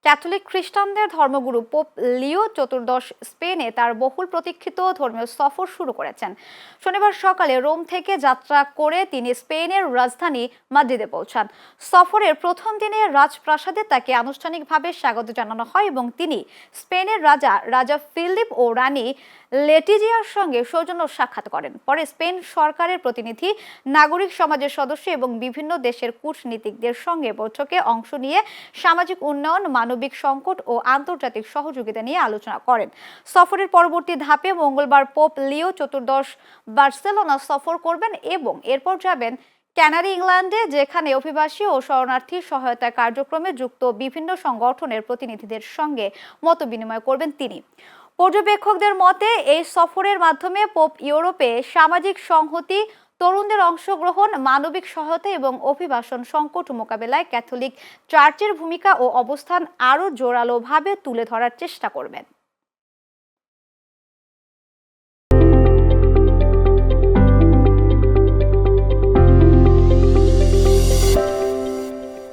Catholic খ্রিস্টানদের ধর্মগুরু pope লিও চতুর্দশ স্পেনে তার বহুল প্রতীক্ষিত ধর্মীয় সফর শুরু করেছেন। শনিবার সকালে রোম থেকে যাত্রা করে তিনি স্পেনের রাজধানী মাদ্রিদে পৌঁছান। সফরের প্রথম দিনে রাজপ্রাসাদে তাকে আনুষ্ঠানিকভাবে স্বাগত জানানো হয় এবং তিনি স্পেনের রাজা ফিলিপ ও রানী লেটিজিয়ার সঙ্গে সৌজন্য সাক্ষাৎ করেন। পরে স্পেন সরকারের প্রতিনিধি, নাগরিক সমাজের সদস্য এবং বিভিন্ন দেশের কূটনীতিকদের সঙ্গে বৈঠকে অংশ নিয়ে সামাজিক উন্নয়ন, মানবিক সংকট ও আন্তর্জাতিক সহযোগিতা নিয়ে আলোচনা করেন। সফরের পরবর্তী ধাপে মঙ্গলবার পোপ লিও চতুর্দশ বার্সেলোনা সফর করবেন এবং এরপর যাবেন ক্যানারি ইংল্যান্ডে, যেখানে অভিবাসী ও শরণার্থী সহায়তা কার্যক্রমে যুক্ত বিভিন্ন সংগঠনের প্রতিনিধিদের সঙ্গে মতবিনিময় করবেন তিনি। পর্যবেক্ষকদের মতে এই সফরের মাধ্যমে পোপ ইউরোপে সামাজিক সংহতি, তরুণদের অংশগ্রহণ, মানবিক সহায়তা এবং অভিবাসন সংকট মোকাবেলায় ক্যাথলিক চার্চের ভূমিকা ও অবস্থান আরও জোরালোভাবে তুলে ধরার চেষ্টা করবেন।